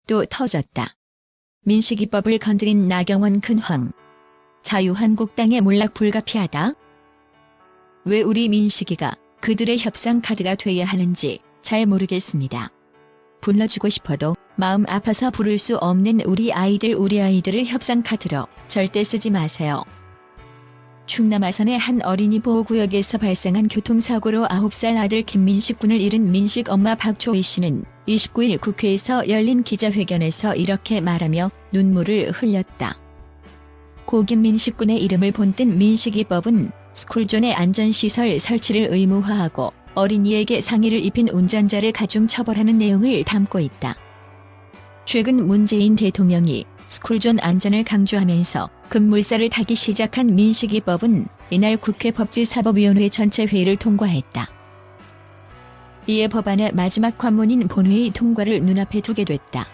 또 터졌다. 민식이법을 건드린 나경원 큰황. 자유한국당의 몰락 불가피하다. 왜 우리 민식이가 그들의 협상 카드가 돼야 하는지 잘 모르겠습니다. 불러주고 싶어도 마음 아파서 부를 수 없는 우리 아이들을 협상 카드로 절대 쓰지 마세요. 충남 아산의 한 어린이 보호구역에서 발생한 교통사고로 9살 아들 김민식 군을 잃은 민식 엄마 박초희 씨는 29일 국회에서 열린 기자회견에서 이렇게 말하며 눈물을 흘렸다. 고 김민식 군의 이름을 본뜬 민식이법은 스쿨존의 안전시설 설치를 의무화하고 어린이에게 상해를 입힌 운전자를 가중 처벌하는 내용을 담고 있다. 최근 문재인 대통령이 스쿨존 안전을 강조하면서 급물살을 타기 시작한 민식이법은 이날 국회 법제사법위원회 전체 회의를 통과했다. 이에 법안의 마지막 관문인 본회의 통과를 눈앞에 두게 됐다.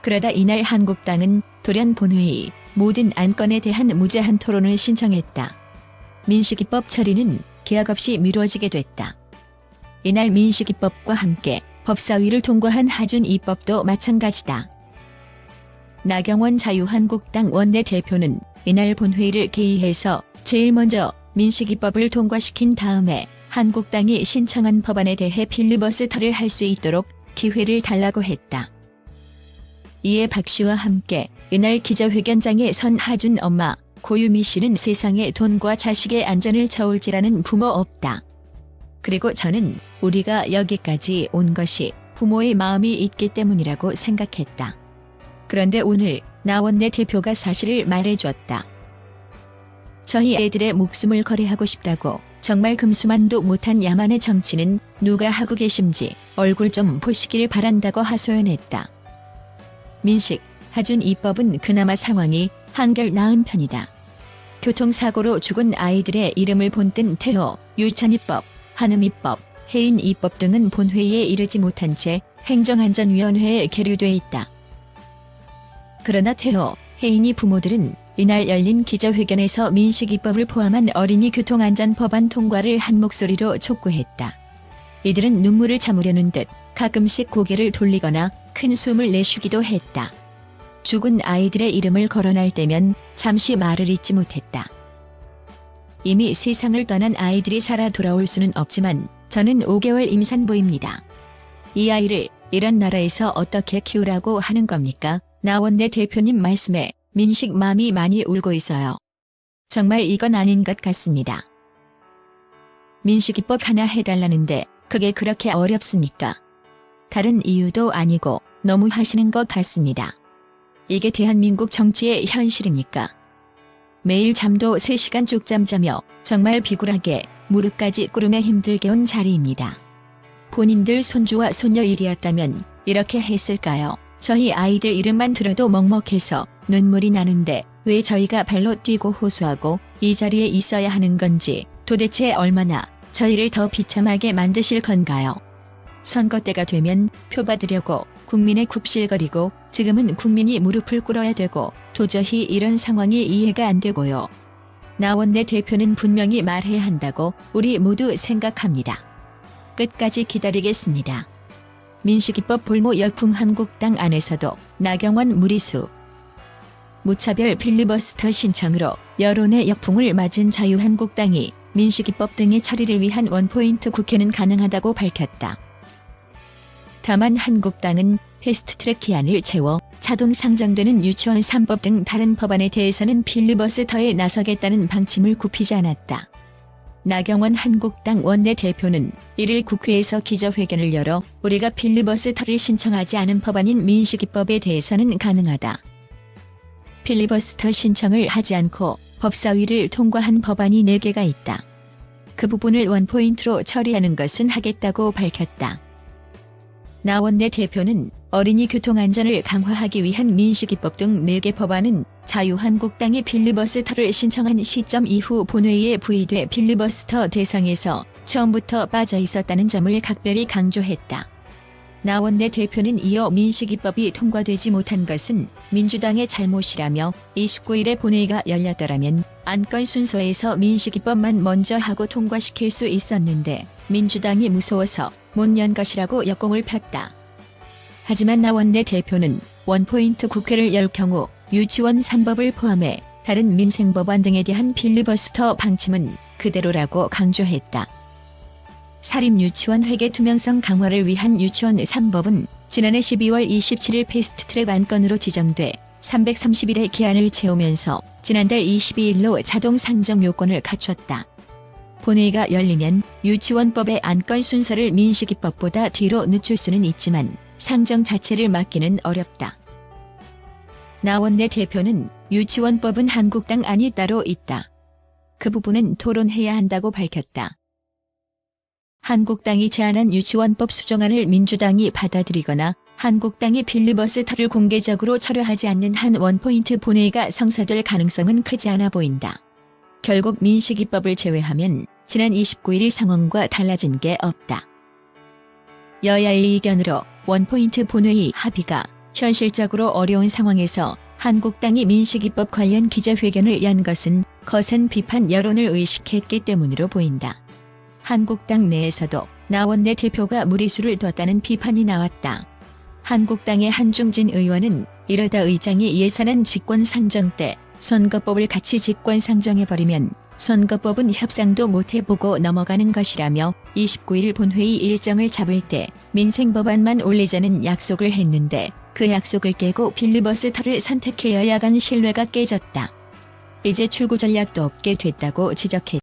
그러다 이날 한국당은 돌연 본회의 모든 안건에 대한 무제한 토론을 신청했다. 민식이법 처리는 계약 없이 미뤄지게 됐다. 이날 민식이법과 함께 법사위를 통과한 하준 입법도 마찬가지다. 나경원 자유한국당 원내대표는 이날 본회의를 개의해서 제일 먼저 민식이법을 통과시킨 다음에 한국당이 신청한 법안에 대해 필리버스터를 할 수 있도록 기회를 달라고 했다. 이에 박 씨와 함께 이날 기자회견장에 선 하준 엄마 고유미 씨는 세상에 돈과 자식의 안전을 저울질하는 부모 없다. 그리고 저는 우리가 여기까지 온 것이 부모의 마음이 있기 때문이라고 생각했다. 그런데 오늘 나 원내대표가 사실을 말해줬다. 저희 애들의 목숨을 거래하고 싶다고 정말 금수만도 못한 야만의 정치는 누가 하고 계신지 얼굴 좀 보시길 바란다고 하소연했다. 민식, 하준 입법은 그나마 상황이 한결 나은 편이다. 교통사고로 죽은 아이들의 이름을 본뜬 태호, 유찬입법, 한음입법, 해인입법 등은 본회의에 이르지 못한 채 행정안전위원회에 계류돼 있다. 그러나 태호, 해인이 부모들은 이날 열린 기자회견에서 민식이법을 포함한 어린이 교통안전 법안 통과를 한 목소리로 촉구했다. 이들은 눈물을 참으려는 듯 가끔씩 고개를 돌리거나 큰 숨을 내쉬기도 했다. 죽은 아이들의 이름을 거론할 때면 잠시 말을 잇지 못했다. 이미 세상을 떠난 아이들이 살아 돌아올 수는 없지만 저는 5개월 임산부입니다. 이 아이를 이런 나라에서 어떻게 키우라고 하는 겁니까? 나 원내대표님 말씀에 민식 맘이 많이 울고 있어요. 정말 이건 아닌 것 같습니다. 민식이법 하나 해달라는데 그게 그렇게 어렵습니까? 다른 이유도 아니고 너무 하시는 것 같습니다. 이게 대한민국 정치의 현실입니까? 매일 잠도 3시간 쪽잠 자며 정말 비굴하게 무릎까지 꿇으며 힘들게 온 자리입니다. 본인들 손주와 손녀 일이었다면 이렇게 했을까요? 저희 아이들 이름만 들어도 먹먹해서 눈물이 나는데 왜 저희가 발로 뛰고 호소하고 이 자리에 있어야 하는 건지 도대체 얼마나 저희를 더 비참하게 만드실 건가요? 선거 때가 되면 표 받으려고 국민의 굽실거리고 지금은 국민이 무릎을 꿇어야 되고 도저히 이런 상황이 이해가 안 되고요. 나 원내대표는 분명히 말해야 한다고 우리 모두 생각합니다. 끝까지 기다리겠습니다. 민식이법 볼모 역풍 한국당 안에서도 나경원 무리수. 무차별 필리버스터 신청으로 여론의 역풍을 맞은 자유한국당이 민식이법 등의 처리를 위한 원포인트 국회는 가능하다고 밝혔다. 다만 한국당은 패스트트랙 기한을 채워 자동 상정되는 유치원 3법 등 다른 법안에 대해서는 필리버스터에 나서겠다는 방침을 굽히지 않았다. 나경원 한국당 원내대표는 1일 국회에서 기자회견을 열어 우리가 필리버스터를 신청하지 않은 법안인 민식이법에 대해서는 가능하다. 필리버스터 신청을 하지 않고 법사위를 통과한 법안이 4개가 있다. 그 부분을 원포인트로 처리하는 것은 하겠다고 밝혔다. 나 원내대표는 어린이 교통안전을 강화하기 위한 민식이법 등 4개 법안은 자유한국당이 필리버스터를 신청한 시점 이후 본회의에 부의돼 필리버스터 대상에서 처음부터 빠져 있었다는 점을 각별히 강조했다. 나 원내대표는 이어 민식이법이 통과되지 못한 것은 민주당의 잘못이라며 29일에 본회의가 열렸더라면 안건 순서에서 민식이법만 먼저 하고 통과시킬 수 있었는데 민주당이 무서워서 못 연 것이라고 역공을 폈다. 하지만 나원내 대표는 원포인트 국회를 열 경우 유치원 3법을 포함해 다른 민생법안 등에 대한 필리버스터 방침은 그대로라고 강조했다. 사립유치원 회계 투명성 강화를 위한 유치원 3법은 지난해 12월 27일 패스트트랙 안건으로 지정돼 330일의 기한을 채우면서 지난달 22일로 자동 상정 요건을 갖췄다. 본회의가 열리면 유치원법의 안건 순서를 민식이법보다 뒤로 늦출 수는 있지만 상정 자체를 막기는 어렵다. 나원내 대표는 유치원법은 한국당 안이 따로 있다. 그 부분은 토론해야 한다고 밝혔다. 한국당이 제안한 유치원법 수정안을 민주당이 받아들이거나 한국당이 필리버스터를 공개적으로 철회하지 않는 한 원포인트 본회의가 성사될 가능성은 크지 않아 보인다. 결국 민식이법을 제외하면 지난 29일 상황과 달라진 게 없다. 여야의 의견으로 원포인트 본회의 합의가 현실적으로 어려운 상황에서 한국당이 민식이법 관련 기자회견을 연 것은 거센 비판 여론을 의식했기 때문으로 보인다. 한국당 내에서도 나원내 대표가 무리수를 뒀다는 비판이 나왔다. 한국당의 한중진 의원은 이러다 의장이 예산안 직권 상정 때 선거법을 같이 직권 상정해버리면 선거법은 협상도 못해보고 넘어가는 것이라며 29일 본회의 일정을 잡을 때 민생법안만 올리자는 약속을 했는데 그 약속을 깨고 필리버스터를 선택해 여야 간 신뢰가 깨졌다. 이제 출구 전략도 없게 됐다고 지적했다.